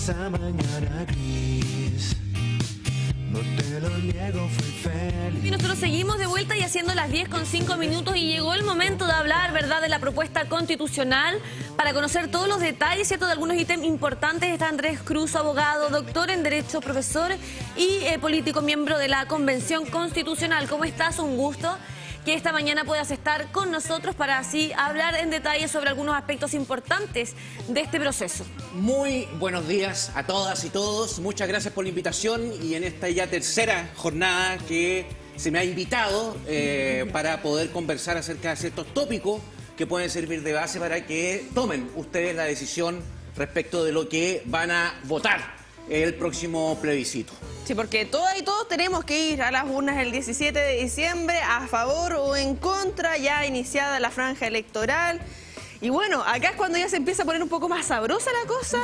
esa mañana gris. No te lo niego, fui feliz. Y nosotros seguimos de vuelta y haciendo las 10:05 y llegó el momento de hablar, ¿verdad?, de la propuesta constitucional. Para conocer todos los detalles, ¿cierto?, de algunos ítems importantes está Andrés Cruz, abogado, doctor en Derecho, profesor y político, miembro de la Convención Constitucional. ¿Cómo estás? Un gusto que esta mañana puedas estar con nosotros para así hablar en detalle sobre algunos aspectos importantes de este proceso. Muy buenos días a todas y todos. Muchas gracias por la invitación y en esta ya tercera jornada que se me ha invitado para poder conversar acerca de ciertos tópicos que pueden servir de base para que tomen ustedes la decisión respecto de lo que van a votar el próximo plebiscito. Sí, porque todas y todos tenemos que ir a las urnas el 17 de diciembre a favor o en contra, ya iniciada la franja electoral. Y bueno, acá es cuando ya se empieza a poner un poco más sabrosa la cosa,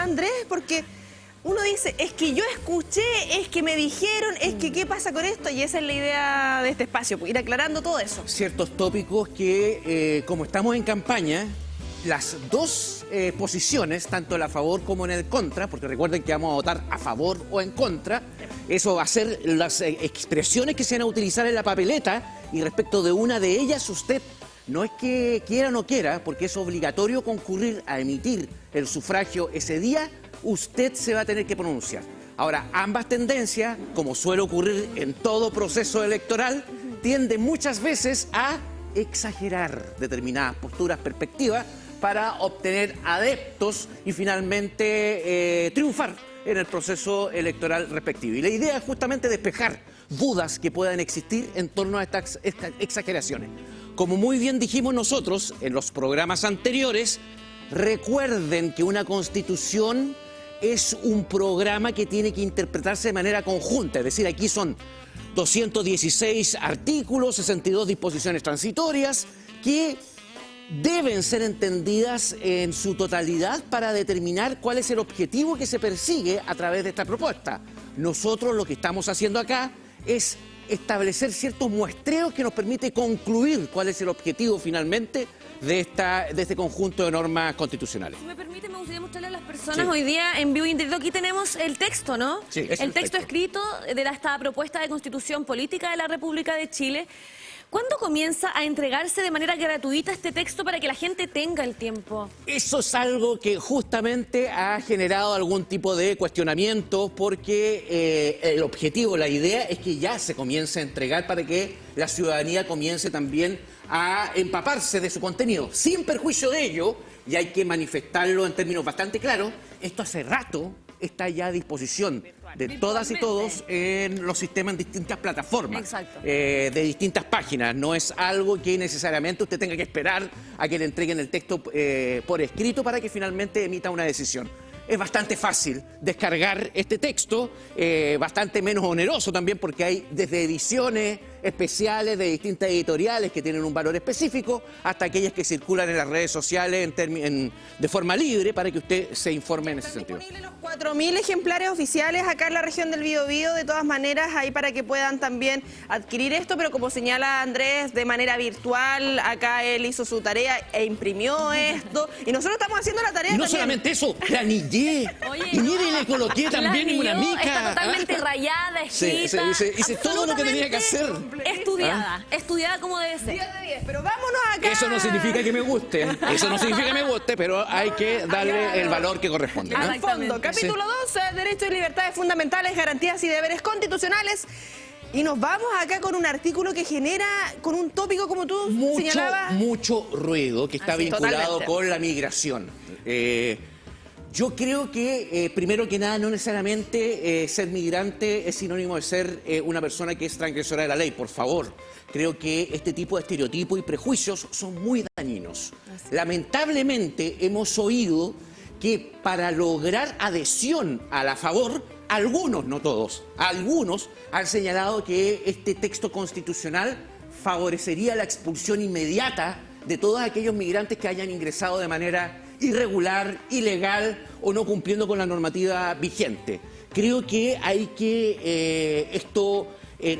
Andrés, porque uno dice, es que yo escuché, es que me dijeron, es que qué pasa con esto, y esa es la idea de este espacio, ir aclarando todo eso. Ciertos tópicos que, como estamos en campaña, las dos posiciones, tanto el a favor como en el contra, porque recuerden que vamos a votar a favor o en contra, eso va a ser las expresiones que se van a utilizar en la papeleta, y respecto de una de ellas usted no es que quiera o no quiera, porque es obligatorio concurrir a emitir el sufragio ese día, usted se va a tener que pronunciar. Ahora, ambas tendencias, como suele ocurrir en todo proceso electoral, tienden muchas veces a exagerar determinadas posturas, perspectivas, para obtener adeptos y finalmente triunfar en el proceso electoral respectivo. Y la idea es justamente despejar dudas que puedan existir en torno a estas exageraciones. Como muy bien dijimos nosotros en los programas anteriores, recuerden que una constitución es un programa que tiene que interpretarse de manera conjunta, es decir, aquí son 216 artículos, 62 disposiciones transitorias que deben ser entendidas en su totalidad para determinar cuál es el objetivo que se persigue a través de esta propuesta. Nosotros lo que estamos haciendo acá es establecer ciertos muestreos que nos permite concluir cuál es el objetivo finalmente de este conjunto de normas constitucionales. Si me permite, me gustaría mostrarle a las personas hoy día en vivo y en directo. Aquí tenemos el texto, ¿no? Sí, el texto escrito de esta propuesta de Constitución Política de la República de Chile. ¿Cuándo comienza a entregarse de manera gratuita este texto para que la gente tenga el tiempo? Eso es algo que justamente ha generado algún tipo de cuestionamiento porque el objetivo, la idea es que ya se comience a entregar para que la ciudadanía comience también a empaparse de su contenido. Sin perjuicio de ello, y hay que manifestarlo en términos bastante claros, esto hace rato está ya a disposición de todas y todos en los sistemas en distintas plataformas. Exacto. De distintas páginas. No es algo que necesariamente usted tenga que esperar a que le entreguen el texto por escrito para que finalmente emita una decisión. Es bastante fácil descargar este texto, bastante menos oneroso también porque hay desde ediciones especiales de distintas editoriales que tienen un valor específico hasta aquellas que circulan en las redes sociales de forma libre para que usted se informe en ese sentido. Están disponibles los 4.000 ejemplares oficiales acá en la región del Biobío, de todas maneras, ahí para que puedan también adquirir esto, pero como señala Andrés, de manera virtual, acá él hizo su tarea e imprimió esto, y nosotros estamos haciendo la tarea Y no también. solamente eso, la anillé. Oye, Y mire, le coloqué también la una anilló, mica. está totalmente rayada, escrita. Hice todo lo que tenía que hacer. Estudiada, estudiada como debe ser. 10 de 10, pero vámonos acá. Eso no significa que me guste, eso no significa que me guste, pero hay que darle el valor que corresponde, ¿no? Al fondo, capítulo 12, Derechos y Libertades Fundamentales, Garantías y Deberes Constitucionales. Y nos vamos acá con un artículo que genera, con un tópico como tú señalabas. Mucho ruido que está vinculado totalmente con la migración. Yo creo que, primero que nada, no necesariamente ser migrante es sinónimo de ser una persona que es transgresora de la ley, por favor. Creo que este tipo de estereotipos y prejuicios son muy dañinos. Lamentablemente hemos oído que para lograr adhesión a la favor, algunos, no todos, algunos han señalado que este texto constitucional favorecería la expulsión inmediata de todos aquellos migrantes que hayan ingresado de manera irregular, ilegal o no cumpliendo con la normativa vigente. Creo que hay que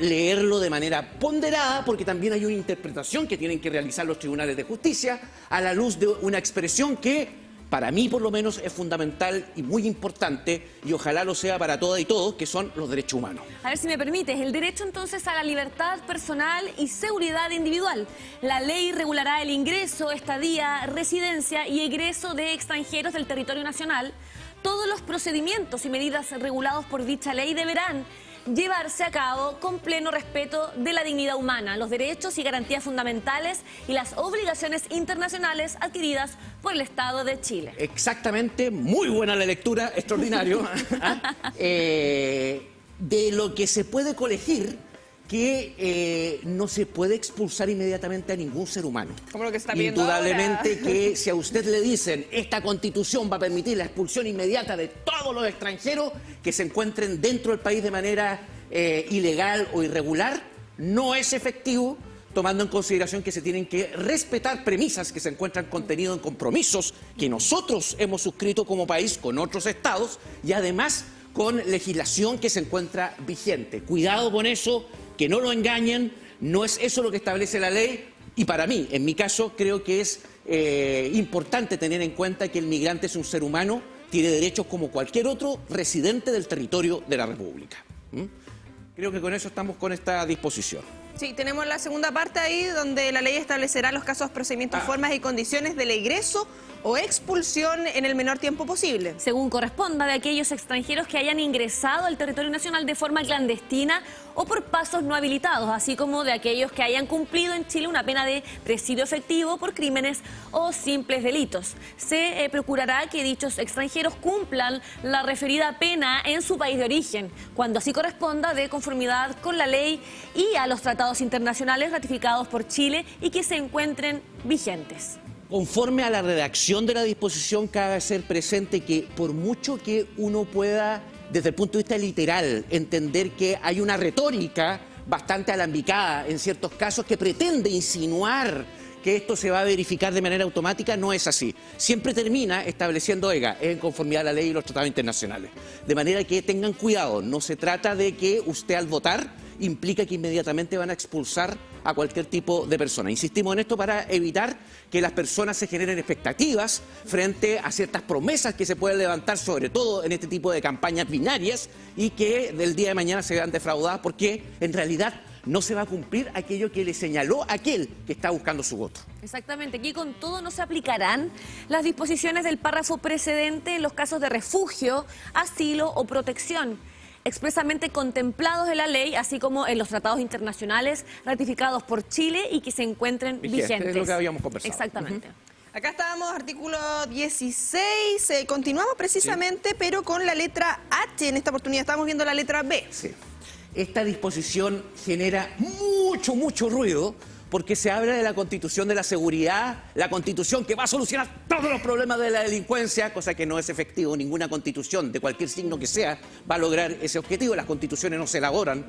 leerlo de manera ponderada porque también hay una interpretación que tienen que realizar los tribunales de justicia a la luz de una expresión que para mí por lo menos es fundamental y muy importante, y ojalá lo sea para todas y todos, que son los derechos humanos. A ver si me permites, el derecho entonces a la libertad personal y seguridad individual. La ley regulará el ingreso, estadía, residencia y egreso de extranjeros del territorio nacional. Todos los procedimientos y medidas regulados por dicha ley deberán llevarse a cabo con pleno respeto de la dignidad humana, los derechos y garantías fundamentales y las obligaciones internacionales adquiridas por el Estado de Chile. Exactamente, muy buena la lectura, extraordinario. De lo que se puede colegir que no se puede expulsar inmediatamente a ningún ser humano. Como lo que se está viendo Indudablemente ahora. que si a usted le dicen esta constitución va a permitir la expulsión inmediata de todos los extranjeros que se encuentren dentro del país de manera ilegal o irregular, no es efectivo, tomando en consideración que se tienen que respetar premisas que se encuentran contenidas en compromisos que nosotros hemos suscrito como país con otros estados y además con legislación que se encuentra vigente. Cuidado con eso, que no lo engañen, no es eso lo que establece la ley y para mí, en mi caso, creo que es importante tener en cuenta que el migrante es un ser humano, tiene derechos como cualquier otro residente del territorio de la República. Creo que con eso estamos con esta disposición. Sí, tenemos la segunda parte ahí donde la ley establecerá los casos, procedimientos, formas y condiciones del egreso o expulsión en el menor tiempo posible. Según corresponda, de aquellos extranjeros que hayan ingresado al territorio nacional de forma clandestina o por pasos no habilitados, así como de aquellos que hayan cumplido en Chile una pena de presidio efectivo por crímenes o simples delitos. Se procurará que dichos extranjeros cumplan la referida pena en su país de origen, cuando así corresponda, de conformidad con la ley y a los tratados internacionales ratificados por Chile y que se encuentren vigentes. Conforme a la redacción de la disposición, cabe hacer presente que por mucho que uno pueda, desde el punto de vista literal, entender que hay una retórica bastante alambicada en ciertos casos que pretende insinuar que esto se va a verificar de manera automática, no es así. Siempre termina estableciendo, en conformidad a la ley y los tratados internacionales. De manera que tengan cuidado, no se trata de que usted al votar implica que inmediatamente van a expulsar a cualquier tipo de persona. Insistimos en esto para evitar que las personas se generen expectativas frente a ciertas promesas que se pueden levantar, sobre todo en este tipo de campañas binarias, y que del día de mañana se vean defraudadas porque en realidad no se va a cumplir aquello que le señaló aquel que está buscando su voto. Exactamente, aquí con todo no se aplicarán las disposiciones del párrafo precedente en los casos de refugio, asilo o protección, expresamente contemplados en la ley, así como en los tratados internacionales ratificados por Chile y que se encuentren vigentes. Es lo que habíamos conversado. Exactamente. Acá estábamos, artículo 16, continuamos precisamente, pero con la letra H. En esta oportunidad estamos viendo la letra B. Sí. Esta disposición genera mucho ruido porque se habla de la Constitución de la seguridad, la Constitución que va a solucionar todos los problemas de la delincuencia, cosa que no es efectivo. Ninguna Constitución, de cualquier signo que sea, va a lograr ese objetivo. Las Constituciones no se elaboran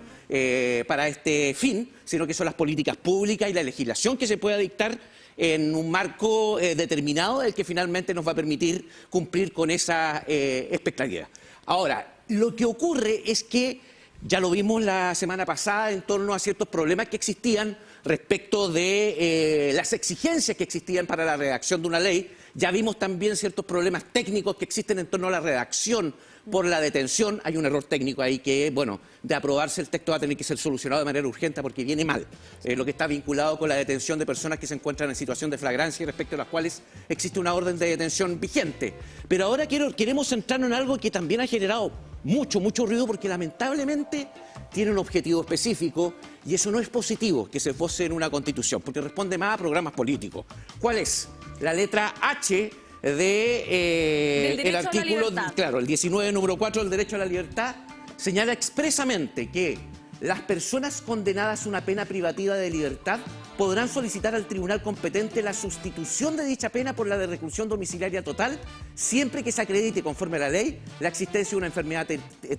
para este fin, sino que son las políticas públicas y la legislación que se pueda dictar en un marco determinado, el que finalmente nos va a permitir cumplir con esa expectativa. Ahora, lo que ocurre es que ya lo vimos la semana pasada en torno a ciertos problemas que existían respecto de las exigencias que existían para la redacción de una ley. Ya vimos también ciertos problemas técnicos que existen en torno a la redacción por la detención. Hay un error técnico ahí que, bueno, de aprobarse el texto va a tener que ser solucionado de manera urgente porque viene mal. Lo que está vinculado con la detención de personas que se encuentran en situación de flagrancia y respecto a las cuales existe una orden de detención vigente. Pero ahora queremos centrarnos en algo que también ha generado mucho ruido porque lamentablemente tiene un objetivo específico y eso no es positivo que se esboce en una constitución porque responde más a programas políticos. ¿Cuál es? La letra H de el artículo, claro, el 19, número 4 del derecho a la libertad, señala expresamente que las personas condenadas a una pena privativa de libertad podrán solicitar al tribunal competente la sustitución de dicha pena por la de reclusión domiciliaria total, siempre que se acredite conforme a la ley la existencia de una enfermedad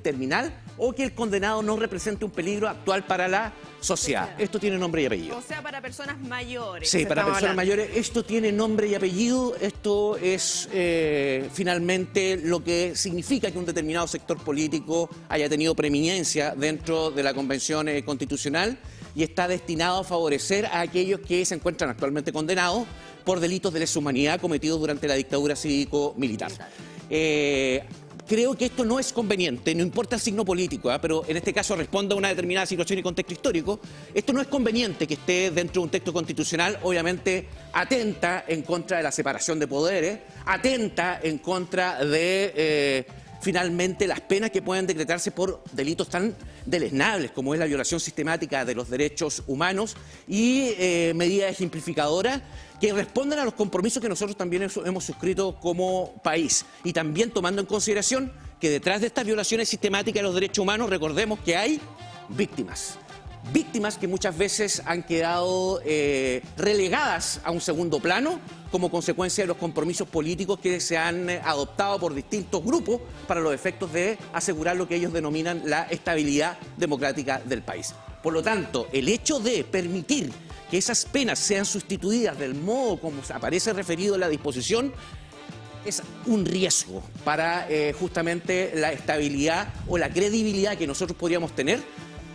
terminal o que el condenado no represente un peligro actual para la sociedad. Esto tiene nombre y apellido. O sea, para personas mayores. Sí, para personas mayores. Esto tiene nombre y apellido. Esto es finalmente lo que significa que un determinado sector político haya tenido preeminencia dentro de la Convención Constitucional y está destinado a favorecer a aquellos que se encuentran actualmente condenados, por delitos de lesa humanidad cometidos durante la dictadura cívico-militar. Creo que esto no es conveniente, no importa el signo político, pero en este caso responde a una determinada situación y contexto histórico. Esto no es conveniente que esté dentro de un texto constitucional, obviamente atenta en contra de la separación de poderes, atenta en contra de finalmente las penas que pueden decretarse por delitos tan deleznables como es la violación sistemática de los derechos humanos y medidas ejemplificadoras que responden a los compromisos que nosotros también hemos suscrito como país. Y también tomando en consideración que detrás de estas violaciones sistemáticas de los derechos humanos, recordemos que hay víctimas. Víctimas que muchas veces han quedado relegadas a un segundo plano como consecuencia de los compromisos políticos que se han adoptado por distintos grupos para los efectos de asegurar lo que ellos denominan la estabilidad democrática del país. Por lo tanto, el hecho de permitir que esas penas sean sustituidas del modo como aparece referido en la disposición es un riesgo para justamente la estabilidad o la credibilidad que nosotros podríamos tener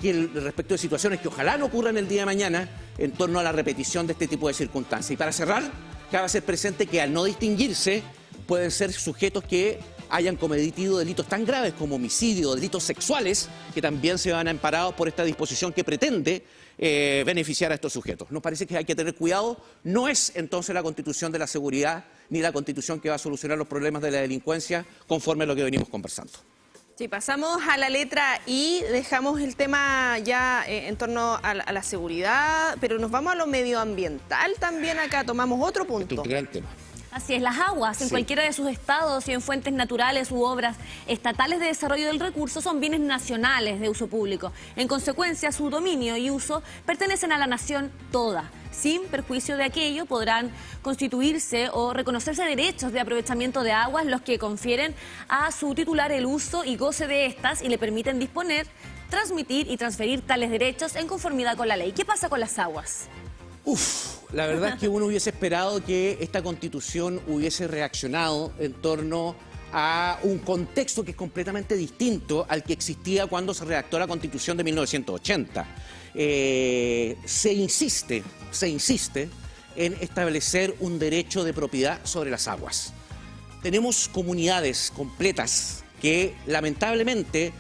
respecto de situaciones que ojalá no ocurran el día de mañana en torno a la repetición de este tipo de circunstancias. Y para cerrar, cabe hacer presente que al no distinguirse pueden ser sujetos que hayan cometido delitos tan graves como homicidio, delitos sexuales, que también se van amparados por esta disposición que pretende beneficiar a estos sujetos. Nos parece que hay que tener cuidado. No es entonces la Constitución de la seguridad ni la Constitución que va a solucionar los problemas de la delincuencia conforme a lo que venimos conversando. Sí, pasamos a la letra I, dejamos el tema ya en torno a la seguridad, pero nos vamos a lo medioambiental también acá, tomamos otro punto. Este es un gran tema. Así es, las aguas en cualquiera de sus estados y en fuentes naturales u obras estatales de desarrollo del recurso son bienes nacionales de uso público. En consecuencia, su dominio y uso pertenecen a la nación toda. Sin perjuicio de aquello, podrán constituirse o reconocerse derechos de aprovechamiento de aguas, los que confieren a su titular el uso y goce de estas y le permiten disponer, transmitir y transferir tales derechos en conformidad con la ley. ¿Qué pasa con las aguas? La verdad es que uno hubiese esperado que esta Constitución hubiese reaccionado en torno a un contexto que es completamente distinto al que existía cuando se redactó la Constitución de 1980. Se insiste en establecer un derecho de propiedad sobre las aguas. Tenemos comunidades completas que lamentablemente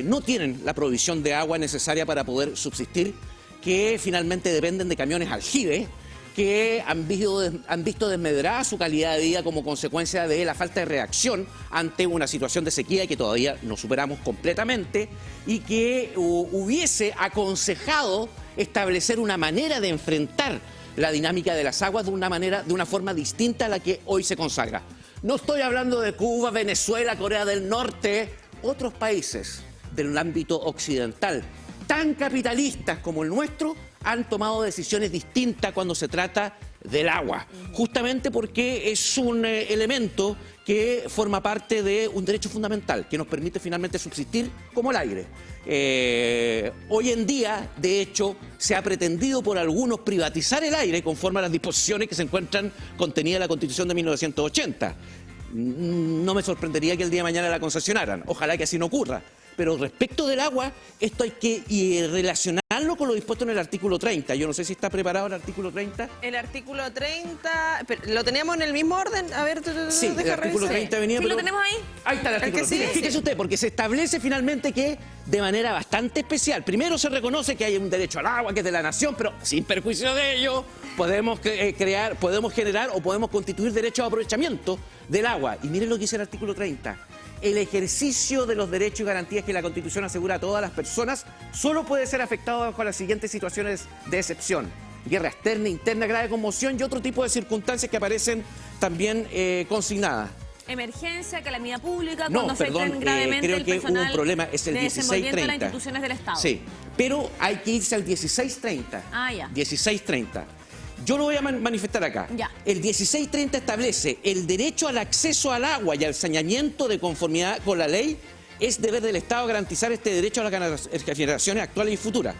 no tienen la provisión de agua necesaria para poder subsistir, que finalmente dependen de camiones aljibe, que han visto desmedrada su calidad de vida como consecuencia de la falta de reacción ante una situación de sequía que todavía no superamos completamente y que hubiese aconsejado establecer una manera de enfrentar la dinámica de las aguas de una forma distinta a la que hoy se consagra. No estoy hablando de Cuba, Venezuela, Corea del Norte, otros países del ámbito occidental tan capitalistas como el nuestro han tomado decisiones distintas cuando se trata del agua, justamente porque es un elemento que forma parte de un derecho fundamental que nos permite finalmente subsistir como el aire. Hoy en día, de hecho, se ha pretendido por algunos privatizar el aire conforme a las disposiciones que se encuentran contenidas en la Constitución de 1980. No me sorprendería que el día de mañana la concesionaran, ojalá que así no ocurra. Pero respecto del agua, esto hay que relacionarlo con lo dispuesto en el artículo 30. Yo no sé si está preparado el artículo 30. El artículo 30, ¿lo teníamos en el mismo orden? A ver, sí, el artículo 30 venía... ¿Sí pero lo tenemos ahí? Ahí está el artículo. Sí, Fíjese usted, porque se establece finalmente que de manera bastante especial, primero se reconoce que hay un derecho al agua, que es de la nación, pero sin perjuicio de ello, podemos generar o podemos constituir derechos de aprovechamiento del agua. Y miren lo que dice el artículo 30. El ejercicio de los derechos y garantías que la Constitución asegura a todas las personas solo puede ser afectado bajo las siguientes situaciones de excepción: guerra externa, interna, grave conmoción y otro tipo de circunstancias que aparecen también consignadas. Emergencia, calamidad pública, No, cuando perdón, afecten gravemente creo el que hubo personal un problema, es el de desenvolvimiento de las 1630. instituciones del Estado. Sí, pero hay que irse al 1630. Ah, ya. 1630. Yo lo voy a manifestar acá. Ya. El 1630 establece el derecho al acceso al agua y al saneamiento de conformidad con la ley. Es deber del Estado garantizar este derecho a las generaciones actuales y futuras.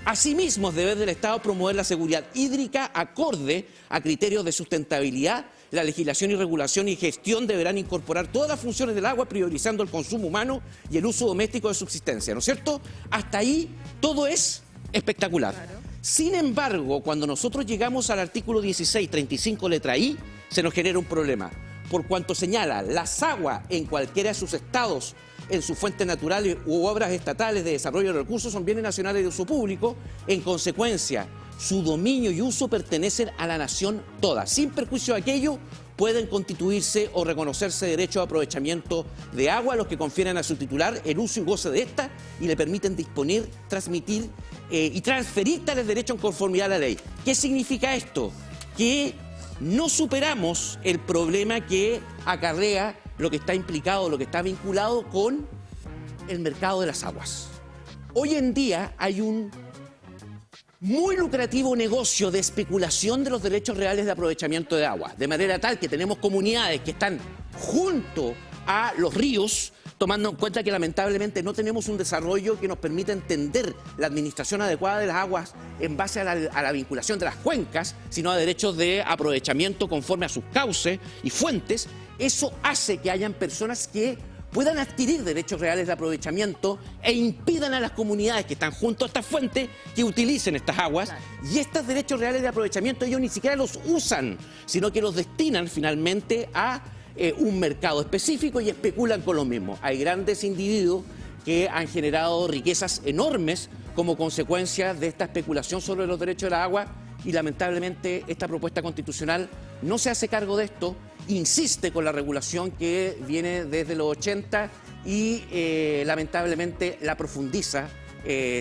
Asimismo, es deber del Estado promover la seguridad hídrica acorde a criterios de sustentabilidad. La legislación y regulación y gestión deberán incorporar todas las funciones del agua, priorizando el consumo humano y el uso doméstico de subsistencia, ¿no es cierto? Hasta ahí todo es espectacular. Claro. Sin embargo, cuando nosotros llegamos al artículo 16, 35, letra I, se nos genera un problema, por cuanto señala las aguas en cualquiera de sus estados, en sus fuentes naturales u obras estatales de desarrollo de recursos son bienes nacionales de uso público. En consecuencia, su dominio y uso pertenecen a la nación toda. Sin perjuicio de aquello, pueden constituirse o reconocerse derechos de aprovechamiento de agua, los que confieren a su titular el uso y goce de esta y le permiten disponer, transmitir y transferir tales derechos en conformidad a la ley. ¿Qué significa esto? Que no superamos el problema que acarrea lo que está implicado, lo que está vinculado con el mercado de las aguas. Hoy en día hay un muy lucrativo negocio de especulación de los derechos reales de aprovechamiento de agua, de manera tal que tenemos comunidades que están junto a los ríos, tomando en cuenta que lamentablemente no tenemos un desarrollo que nos permita entender la administración adecuada de las aguas en base a la vinculación de las cuencas, sino a derechos de aprovechamiento conforme a sus cauces y fuentes. Eso hace que hayan personas que puedan adquirir derechos reales de aprovechamiento e impidan a las comunidades que están junto a estas fuentes que utilicen estas aguas. Y estos derechos reales de aprovechamiento ellos ni siquiera los usan, sino que los destinan finalmente a un mercado específico y especulan con lo mismo. Hay grandes individuos que han generado riquezas enormes como consecuencia de esta especulación sobre los derechos de la agua y lamentablemente esta propuesta constitucional no se hace cargo de esto, insiste con la regulación que viene desde los 80 y lamentablemente la profundiza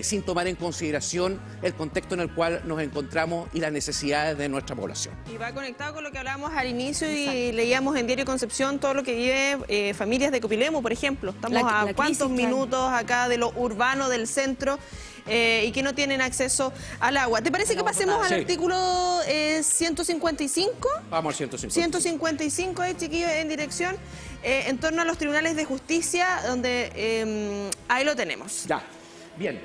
sin tomar en consideración el contexto en el cual nos encontramos y las necesidades de nuestra población. Y va conectado con lo que hablábamos al inicio y leíamos en Diario Concepción todo lo que vive familias de Copilemo, por ejemplo. Estamos a cuántos minutos acá de lo urbano, del centro, y que no tienen acceso al agua. ¿Te parece que pasemos al artículo 155? Vamos al 155. 155, chiquillos, en dirección, en torno a los tribunales de justicia, donde ahí lo tenemos. Ya. Bien,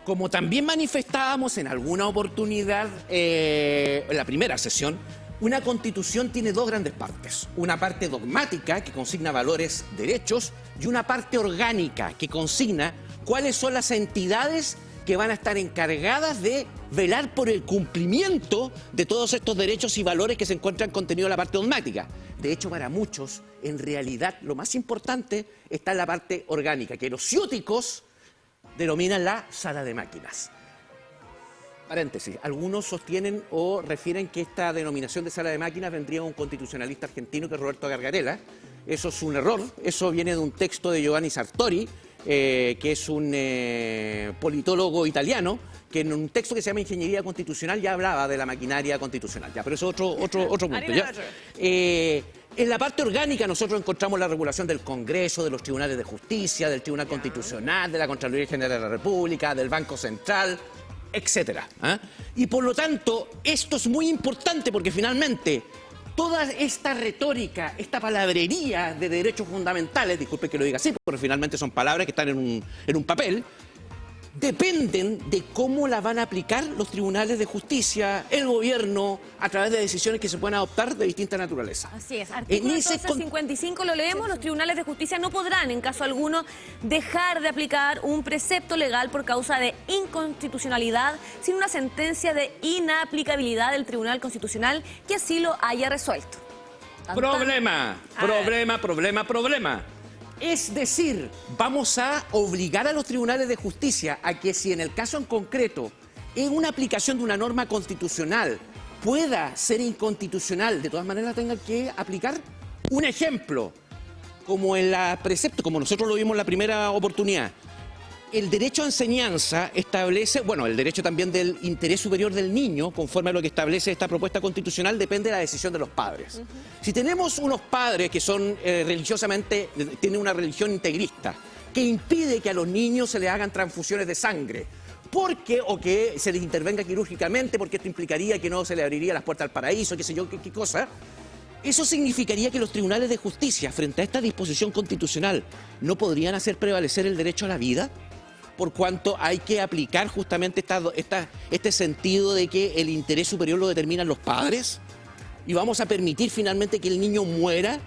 como también manifestábamos en alguna oportunidad en la primera sesión, una constitución tiene dos grandes partes. Una parte dogmática, que consigna valores, derechos, y una parte orgánica, que consigna cuáles son las entidades que van a estar encargadas de velar por el cumplimiento de todos estos derechos y valores que se encuentran contenidos en la parte dogmática. De hecho, para muchos, en realidad, lo más importante está en la parte orgánica, que los ciúticos denominan la sala de máquinas. Paréntesis, algunos sostienen o refieren que esta denominación de sala de máquinas vendría de un constitucionalista argentino que es Roberto Gargarella. Eso es un error, eso viene de un texto de Giovanni Sartori, que es un politólogo italiano, que en un texto que se llama Ingeniería Constitucional ya hablaba de la maquinaria constitucional. Ya, pero eso es otro punto. ¿Ya? En la parte orgánica nosotros encontramos la regulación del Congreso, de los tribunales de justicia, del Tribunal Constitucional, de la Contraloría General de la República, del Banco Central, etcétera. Y por lo tanto, esto es muy importante porque finalmente toda esta retórica, esta palabrería de derechos fundamentales, disculpe que lo diga así, porque finalmente son palabras que están en un papel, dependen de cómo la van a aplicar los tribunales de justicia, el gobierno, a través de decisiones que se pueden adoptar de distinta naturaleza. Así es. Artículo 55 lo leemos, los tribunales de justicia no podrán, en caso alguno, dejar de aplicar un precepto legal por causa de inconstitucionalidad sin una sentencia de inaplicabilidad del Tribunal Constitucional que así lo haya resuelto. Problema. Es decir, vamos a obligar a los tribunales de justicia a que si en el caso en concreto, en una aplicación de una norma constitucional, pueda ser inconstitucional, de todas maneras tengan que aplicar. Un ejemplo, como en la precepto, como nosotros lo vimos en la primera oportunidad, el derecho a enseñanza establece, bueno, el derecho también del interés superior del niño, conforme a lo que establece esta propuesta constitucional, depende de la decisión de los padres. Si tenemos unos padres que son religiosamente, tienen una religión integrista, que impide que a los niños se les hagan transfusiones de sangre, o que se les intervenga quirúrgicamente, porque esto implicaría que no se le abriría las puertas al paraíso, qué sé yo, qué cosa. Eso significaría que los tribunales de justicia, frente a esta disposición constitucional, no podrían hacer prevalecer el derecho a la vida, por cuanto hay que aplicar justamente este sentido de que el interés superior lo determinan los padres, y vamos a permitir finalmente que el niño muera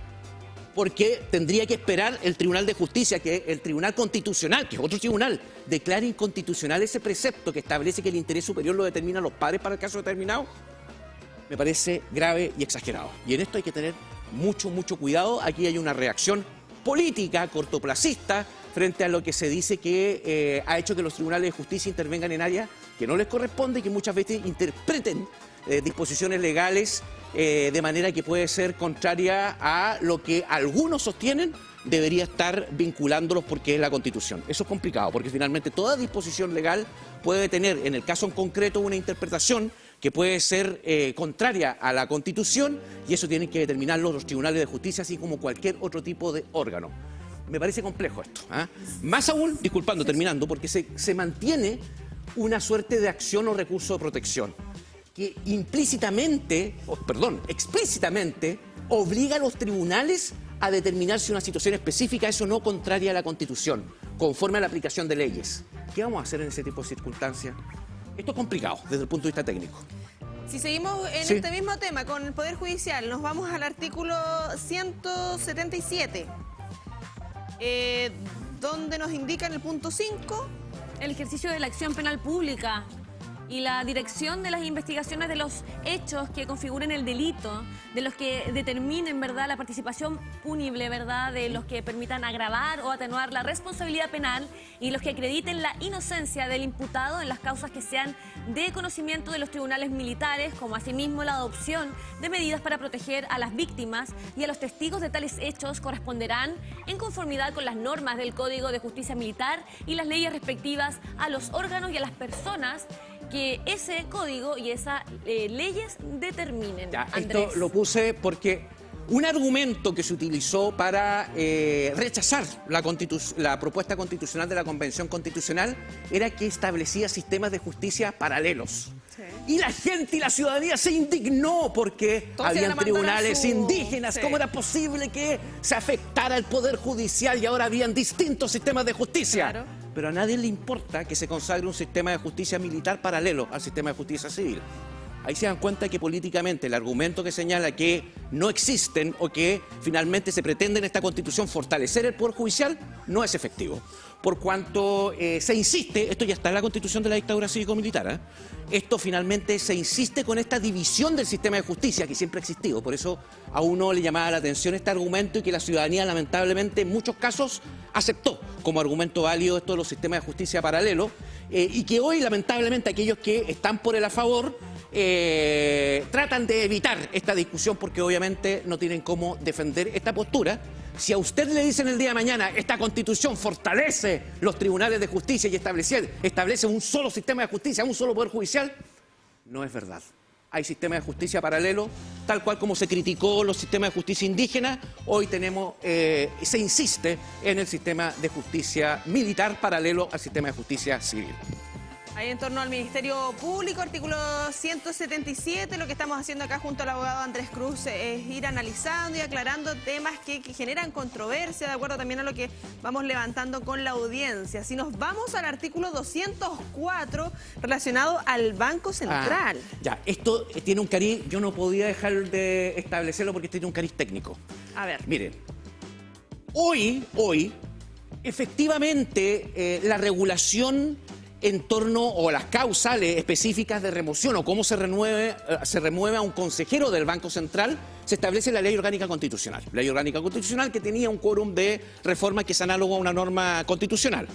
porque tendría que esperar el Tribunal de Justicia, que el Tribunal Constitucional, que es otro tribunal, declare inconstitucional ese precepto que establece que el interés superior lo determinan los padres para el caso determinado. Me parece grave y exagerado. Y en esto hay que tener mucho cuidado. Aquí hay una reacción política, cortoplacista, frente a lo que se dice que ha hecho que los tribunales de justicia intervengan en áreas que no les corresponde y que muchas veces interpreten disposiciones legales de manera que puede ser contraria a lo que algunos sostienen debería estar vinculándolos porque es la Constitución. Eso es complicado, porque finalmente toda disposición legal puede tener, en el caso en concreto, una interpretación que puede ser contraria a la Constitución, y eso tienen que determinarlo los tribunales de justicia, así como cualquier otro tipo de órgano. Me parece complejo esto. Más aún, disculpando, terminando, porque se mantiene una suerte de acción o recurso de protección que explícitamente obliga a los tribunales a determinar si una situación específica es o no contraria a la Constitución, conforme a la aplicación de leyes. ¿Qué vamos a hacer en ese tipo de circunstancias? Esto es complicado desde el punto de vista técnico. Si seguimos en este mismo tema con el Poder Judicial, nos vamos al artículo 177, donde nos indica en el punto 5... El ejercicio de la acción penal pública y la dirección de las investigaciones de los hechos que configuren el delito, de los que determinen, ¿verdad?, la participación punible, ¿verdad?, de los que permitan agravar o atenuar la responsabilidad penal y los que acrediten la inocencia del imputado en las causas que sean de conocimiento de los tribunales militares, como asimismo la adopción de medidas para proteger a las víctimas y a los testigos de tales hechos corresponderán en conformidad con las normas del Código de Justicia Militar y las leyes respectivas a los órganos y a las personas que ese código y esas leyes determinen. Ya, esto lo puse porque un argumento que se utilizó para rechazar la propuesta constitucional de la Convención Constitucional era que establecía sistemas de justicia paralelos. Sí. Y la gente y la ciudadanía se indignó porque habían tribunales indígenas. Sí. ¿Cómo era posible que se afectara el Poder Judicial y ahora habían distintos sistemas de justicia? Claro. Pero a nadie le importa que se consagre un sistema de justicia militar paralelo al sistema de justicia civil. Ahí se dan cuenta que políticamente el argumento que señala que no existen o que finalmente se pretende en esta Constitución fortalecer el Poder Judicial no es efectivo. Por cuanto se insiste, esto ya está en la Constitución de la dictadura cívico-militar, esto finalmente se insiste con esta división del sistema de justicia que siempre ha existido. Por eso a uno le llamaba la atención este argumento y que la ciudadanía lamentablemente en muchos casos aceptó como argumento válido esto de los sistemas de justicia paralelos y que hoy lamentablemente aquellos que están por el a favor tratan de evitar esta discusión porque obviamente no tienen cómo defender esta postura. Si a usted le dicen el día de mañana esta Constitución fortalece los tribunales de justicia y establece un solo sistema de justicia, un solo poder judicial, no es verdad. Hay sistemas de justicia paralelos, tal cual como se criticó los sistemas de justicia indígenas, hoy tenemos, se insiste en el sistema de justicia militar paralelo al sistema de justicia civil. Ahí en torno al Ministerio Público, artículo 177, lo que estamos haciendo acá junto al abogado Andrés Cruz es ir analizando y aclarando temas que generan controversia, de acuerdo también a lo que vamos levantando con la audiencia. Si nos vamos al artículo 204, relacionado al Banco Central. Ya, esto tiene un cariz, yo no podía dejar de establecerlo porque tiene un cariz técnico. A ver. Miren, hoy, efectivamente, la regulación en torno o las causales específicas de remoción o cómo se remueve a un consejero del Banco Central se establece en la Ley Orgánica Constitucional. Ley Orgánica Constitucional que tenía un quórum de reforma que es análogo a una norma constitucional.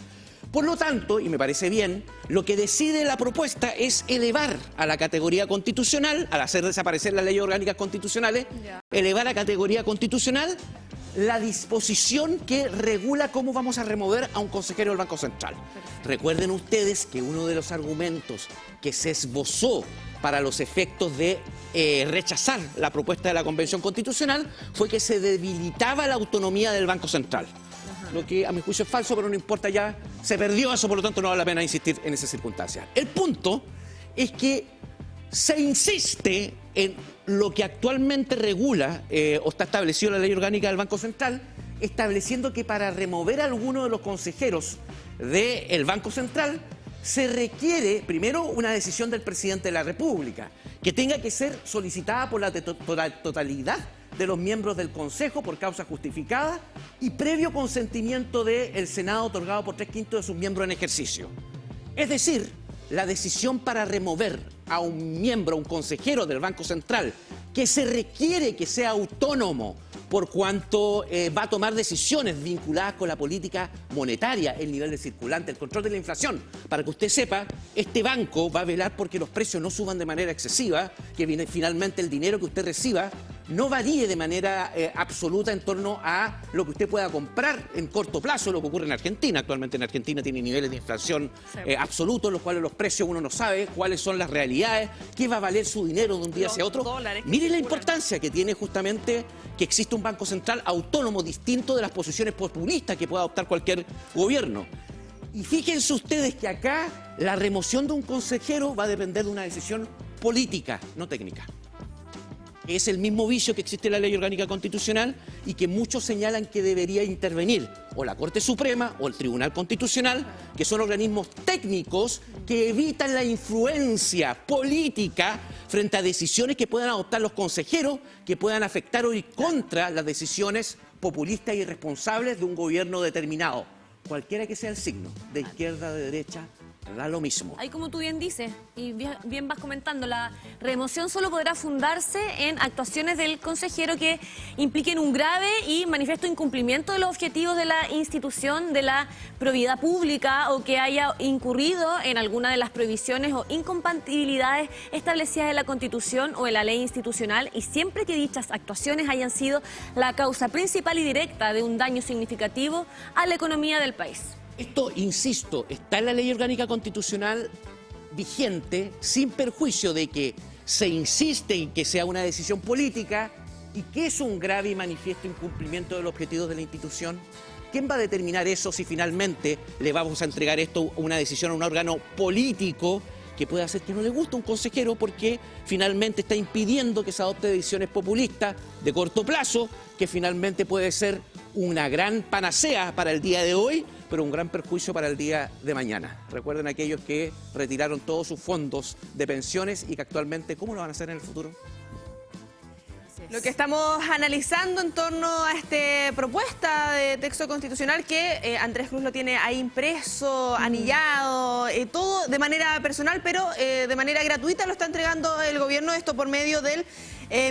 Por lo tanto, y me parece bien, lo que decide la propuesta es elevar a la categoría constitucional, al hacer desaparecer las leyes orgánicas constitucionales, elevar a categoría constitucional la disposición que regula cómo vamos a remover a un consejero del Banco Central. Recuerden ustedes que uno de los argumentos que se esbozó para los efectos de rechazar la propuesta de la Convención Constitucional fue que se debilitaba la autonomía del Banco Central. Lo que a mi juicio es falso, pero no importa, ya se perdió eso, por lo tanto no vale la pena insistir en esa circunstancia. El punto es que se insiste en lo que actualmente regula o está establecido en la Ley Orgánica del Banco Central, estableciendo que para remover a alguno de los consejeros del Banco Central se requiere primero una decisión del presidente de la República, que tenga que ser solicitada por la totalidad de los miembros del Consejo por causa justificada y previo consentimiento del Senado otorgado por 3/5 de sus miembros en ejercicio. Es decir, la decisión para remover a un miembro, un consejero del Banco Central, que se requiere que sea autónomo por cuanto va a tomar decisiones vinculadas con la política monetaria, el nivel de circulante, el control de la inflación. Para que usted sepa, este banco va a velar porque los precios no suban de manera excesiva, que finalmente el dinero que usted reciba no varíe de manera absoluta en torno a lo que usted pueda comprar en corto plazo, lo que ocurre en Argentina. Actualmente en Argentina tiene niveles de inflación absolutos, los cuales los precios uno no sabe cuáles son las realidades, qué va a valer su dinero de un día hacia otro. Mire la importancia que tiene justamente que existe un Banco Central autónomo distinto de las posiciones populistas que pueda adoptar cualquier gobierno. Y fíjense ustedes que acá la remoción de un consejero va a depender de una decisión política, no técnica. Es el mismo vicio que existe en la Ley Orgánica Constitucional y que muchos señalan que debería intervenir o la Corte Suprema o el Tribunal Constitucional, que son organismos técnicos que evitan la influencia política frente a decisiones que puedan adoptar los consejeros, que puedan afectar o ir contra las decisiones populistas y irresponsables de un gobierno determinado. Cualquiera que sea el signo, de izquierda, de derecha, da lo mismo. Ahí, como tú bien dices y bien vas comentando, la remoción solo podrá fundarse en actuaciones del consejero que impliquen un grave y manifiesto incumplimiento de los objetivos de la institución de la probidad pública o que haya incurrido en alguna de las prohibiciones o incompatibilidades establecidas en la Constitución o en la ley institucional, y siempre que dichas actuaciones hayan sido la causa principal y directa de un daño significativo a la economía del país. Esto, insisto, está en la Ley Orgánica Constitucional vigente, sin perjuicio de que se insiste en que sea una decisión política y que es un grave y manifiesto incumplimiento de los objetivos de la institución. ¿Quién va a determinar eso si finalmente le vamos a entregar esto, una decisión a un órgano político que puede hacer que no le guste a un consejero porque finalmente está impidiendo que se adopte decisiones populistas de corto plazo, que finalmente puede ser una gran panacea para el día de hoy, pero un gran perjuicio para el día de mañana? Recuerden aquellos que retiraron todos sus fondos de pensiones y que actualmente, ¿cómo lo van a hacer en el futuro? Lo que estamos analizando en torno a esta propuesta de texto constitucional que Andrés Cruz lo tiene ahí impreso, anillado, todo de manera personal, pero de manera gratuita lo está entregando el gobierno, esto por medio del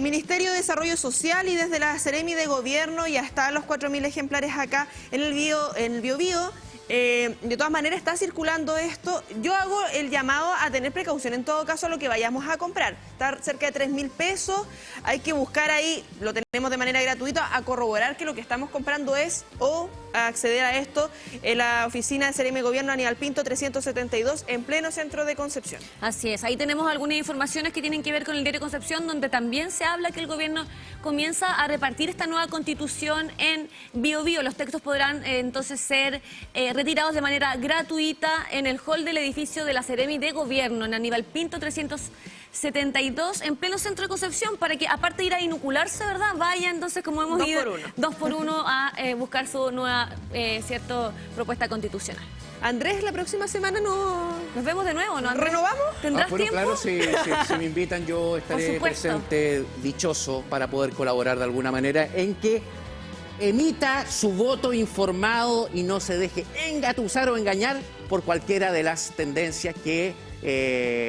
Ministerio de Desarrollo Social y desde la Seremi de Gobierno, y hasta los 4.000 ejemplares acá en el Biobío. De todas maneras está circulando esto. Yo hago el llamado a tener precaución en todo caso a lo que vayamos a comprar. Está cerca de 3.000 pesos, hay que buscar ahí, lo tenemos de manera gratuita, a corroborar que lo que estamos comprando es, o a acceder a esto en la oficina de Seremi Gobierno Aníbal Pinto 372 en pleno centro de Concepción. Así es, ahí tenemos algunas informaciones que tienen que ver con el diario Concepción, donde también se habla que el gobierno comienza a repartir esta nueva constitución en Biobío. Los textos podrán entonces ser retirados de manera gratuita en el hall del edificio de la Seremi de Gobierno, en Aníbal Pinto 372, en pleno centro de Concepción, para que, aparte de ir a inocularse, ¿verdad?, vaya entonces, como hemos ido, 2x1 a buscar su nueva propuesta constitucional. Andrés, la próxima semana nos vemos de nuevo, ¿no, Andrés? ¿Renovamos? ¿Tendrás bueno, tiempo? claro, si me invitan yo estaré presente, dichoso, para poder colaborar de alguna manera en que emita su voto informado y no se deje engatusar o engañar por cualquiera de las tendencias que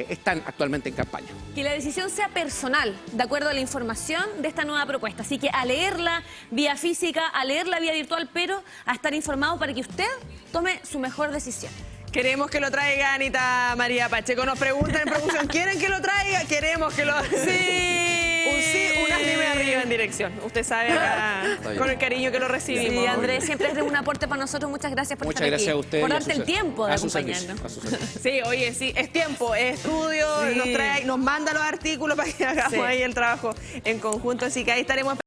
están actualmente en campaña. Que la decisión sea personal, de acuerdo a la información de esta nueva propuesta. Así que a leerla vía física, a leerla vía virtual, pero a estar informado para que usted tome su mejor decisión. Queremos que lo traiga Anita María Pacheco. Nos preguntan en producción, ¿quieren que lo traiga? Queremos que lo... Sí. Un sí, unas dime arriba en dirección. Usted sabe acá, con el cariño que lo recibimos. Sí, Andrés, siempre es de un aporte para nosotros. Muchas gracias por estar aquí. Muchas gracias a usted. Por darte el tiempo de acompañarnos. Sí, oye, sí, es tiempo, es estudio, nos manda los artículos para que hagamos ahí el trabajo en conjunto. Así que ahí estaremos.